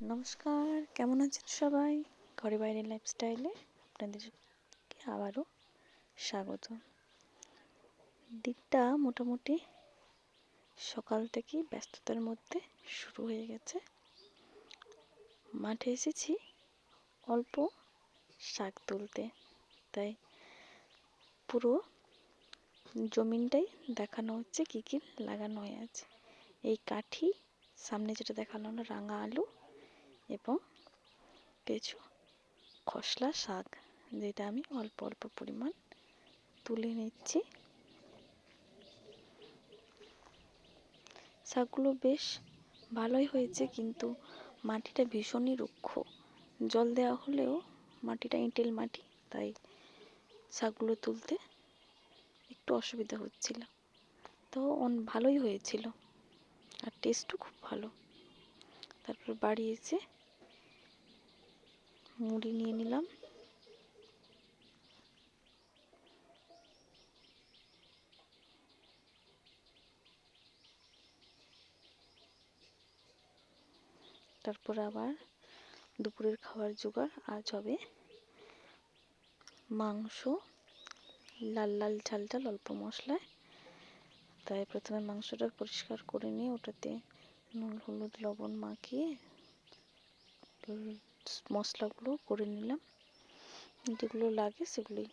নমস্কার, কেমন আছেন সবাই? ঘরে বাইরে লাইফস্টাইলে আপনাদেরকে আবারও স্বাগত। দিনটা মোটামুটি সকাল থেকেই ব্যস্ততার মধ্যে শুরু হয়ে গেছে। মাঠে এসেছি অল্প শাক তুলতে, তাই পুরো জমিনটাই দেখানো হচ্ছে কী কী লাগানো হয়ে আছে। এই কাঠি, সামনে যেটা দেখানো হলো রাঙা আলু এবং কিছু খসলা শাক, যেটা আমি অল্প অল্প পরিমাণ তুলে নিচ্ছি। শাকগুলো বেশ ভালোই হয়েছে, কিন্তু মাটিটা ভীষণই রুক্ষ। জল দেওয়া হলেও মাটিটা এঁটেল মাটি, তাই শাকগুলো তুলতে একটু অসুবিধা হচ্ছিল। তো ভালোই হয়েছিল আর টেস্টও খুব ভালো। তারপর বাড়ি এসে মুড়ি নিয়ে নিলাম। তারপর আবার দুপুরের খাবার জোগাড়। আজ হবে মাংস, লাল লাল ঝাল ঝাল অল্প মশলায়। তাই প্রথমে মাংসটা পরিষ্কার করে নিয়ে ওটাতে নুন হলুদ লবণ মাখিয়ে মশলাগুলো করে নিলাম, যেগুলো লাগে সেগুলোই।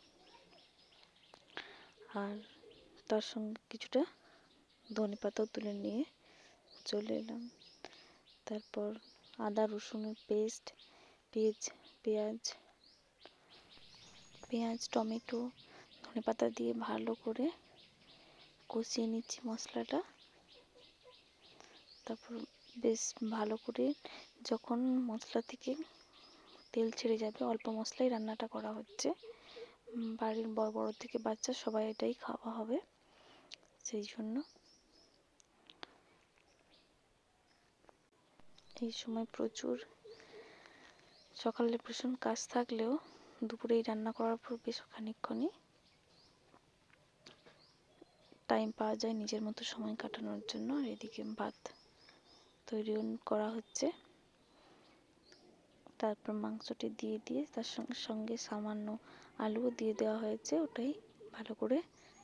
আর তার সঙ্গে কিছুটা ধনে পাতাও তুলে নিয়ে চলে এলাম। তারপর আদা রসুনের পেস্ট, পেঁয়াজ টমেটো ধনে পাতা দিয়ে ভালো করে কষিয়ে নিচ্ছি মশলাটা। তারপর বেশ ভালো করে যখন মশলা থেকে তেল ছেড়ে যাবে, অল্প মশলাই রান্নাটা করা হচ্ছে। বাড়ির বড় থেকে বাচ্চা সবাই এটাই খাওয়া হবে, সেই জন্য এই সময় প্রচুর সকালে ভীষণ কাজ থাকলেও দুপুরেই রান্না করার পর বেশ খানিকক্ষণই টাইম পাওয়া যায় নিজের মতো সময় কাটানোর জন্য। আর এদিকে ভাত তৈরি করা হচ্ছে। তারপর মাংসটি দিয়ে তার সঙ্গে সঙ্গে সামান্য আলুও দিয়ে দেওয়া হয়েছে, ওটাই ভালো করে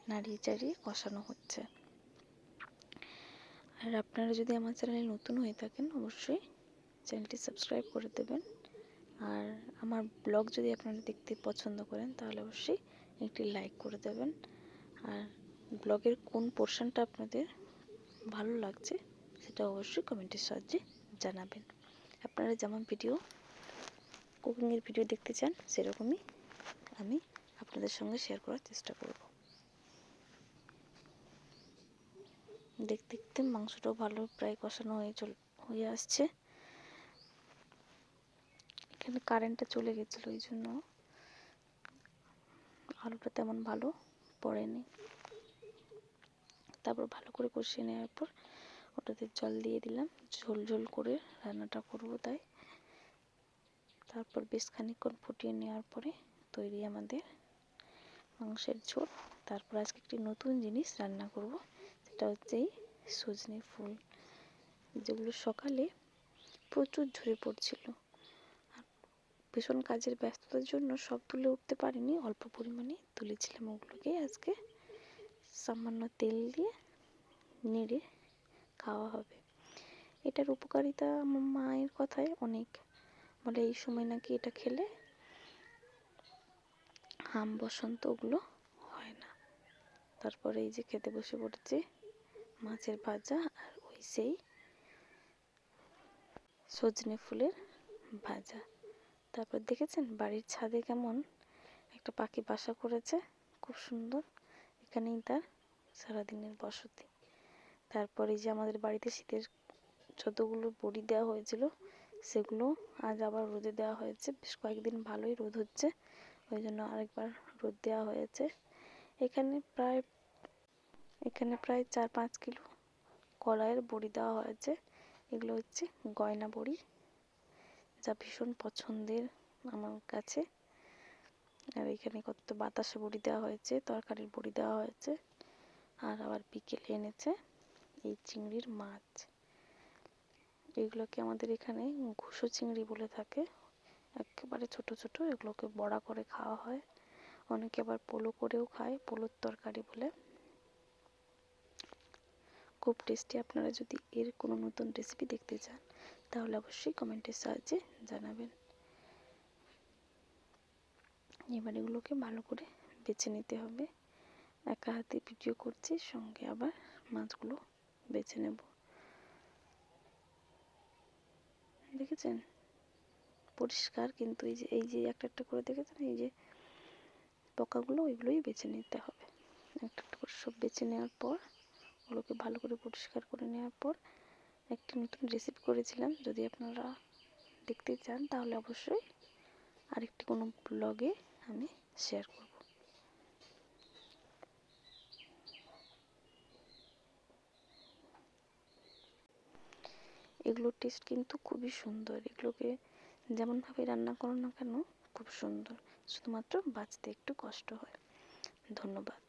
নাড়িয়ে চাড়িয়ে কষানো হচ্ছে। আর আপনারা যদি আমার চ্যানেলে নতুন হয়ে থাকেন অবশ্যই চ্যানেলটি সাবস্ক্রাইব করে দেবেন। আর আমার ব্লগ যদি আপনারা দেখতে পছন্দ করেন তাহলে অবশ্যই একটি লাইক করে দেবেন। আর ব্লগের কোন পোর্শনটা আপনাদের ভালো লাগছে সেটা অবশ্যই কমেন্টের সাহায্যে জানাবেন। আপনারা যেমন কুকিংয়ের ভিডিও দেখতে চান সেরকমই আমি আপনাদের সঙ্গে শেয়ার করার চেষ্টা করব। দেখতে দেখতে মাংসটাও ভালো প্রায় কষানো হয়ে আসছে। এখানে কারেন্টটা চলে গেছিলো, ওই জন্য আলুটা তেমন ভালো পড়েনি। তারপর ভালো করে কষিয়ে নেওয়ার পর ওটাতে জল দিয়ে দিলাম, ঝোল ঝোল করে রান্নাটা করব তাই। তারপর বেশ খানিকক্ষণ ফুটিয়ে নেওয়ার পরে তৈরি আমাদের মাংসের ঝোল। তারপর আজকে একটি নতুন জিনিস রান্না করব, সেটা হচ্ছে এই সজনে ফুল, যেগুলো সকালে প্রচুর ঝরে পড়ছিল। ভীষণ কাজের ব্যস্ততার জন্য সব তুলে উঠতে পারিনি, অল্প পরিমাণে তুলেছিলাম। ওগুলোকে আজকে সামান্য তেল দিয়ে নেড়ে খাওয়া হবে। এটার উপকারিতা আমার মায়ের কথায় অনেক, বলে এই সময় নাকি এটা খেলে হাম বসন্ত ওগুলো হয় না। তারপরে এই যে খেতে বসে পড়েছে মাছের ভাজা আর ওই সেই সজনে ফুলের ভাজা। তারপর দেখেছেন বাড়ির ছাদে কেমন একটা পাখি বাসা করেছে, খুব সুন্দর। এখানেই তার সারাদিনের বসতি। তারপর এই যে আমাদের বাড়িতে শীতের যতগুলো বড়ি দেওয়া হয়েছিল সেগুলো আজ আবার রোদে দেওয়া হয়েছে। বেশ কয়েকদিন ভালোই রোদ হচ্ছে, ওই জন্য আরেকবার রোদ দেওয়া হয়েছে। এখানে প্রায় 4-5 কিলো কলাইয়ের বড়ি দেওয়া হয়েছে। এগুলো হচ্ছে গয়না বড়ি, যা ভীষণ পছন্দের আমার কাছে। আর এখানে কত বাতাসা বড়ি দেওয়া হয়েছে, তরকারির বড়ি দেওয়া হয়েছে। আর আবার বিকেলে এনেছে এই চিংড়ির মাছ। এগুলোকে আমাদের এখানে ঘুষো চিংড়ি বলে থাকে, একেবারে ছোট ছোট। এগুলোকে বড়া করে খাওয়া হয়, অনেকে আবার পোলো করেও খায়, পোলোর তরকারি বলে। খুব টেস্টি। আপনারা যদি এর কোনো নতুন রেসিপি দেখতে চান তাহলে অবশ্যই কমেন্টের সাহায্যে জানাবেন। এবার এগুলোকে ভালো করে বেছে নিতে হবে। একা হাতে ভিডিও করছি, সঙ্গে আবার মাছগুলো বেছে নেব। দেখেছেন পরিষ্কার, কিন্তু এই যে একটা একটা করে দেখেছেন, এই যে পোকাগুলো, ওইগুলোই বেছে নিতে হবে। একটা একটা করে সব বেছে নেওয়ার পর ওগুলোকে ভালো করে পরিষ্কার করে নেওয়ার পর একটি নতুন রেসিপি করেছিলাম, যদি আপনারা দেখতে চান তাহলে অবশ্যই আরেকটি কোনো ব্লগে আমি শেয়ার করব। এগুলোর টেস্ট কিন্তু খুবই সুন্দর। এগুলোকে যেমনভাবে রান্না করো না কেন খুব সুন্দর, শুধুমাত্র বাছতে একটু কষ্ট হয়। ধন্যবাদ।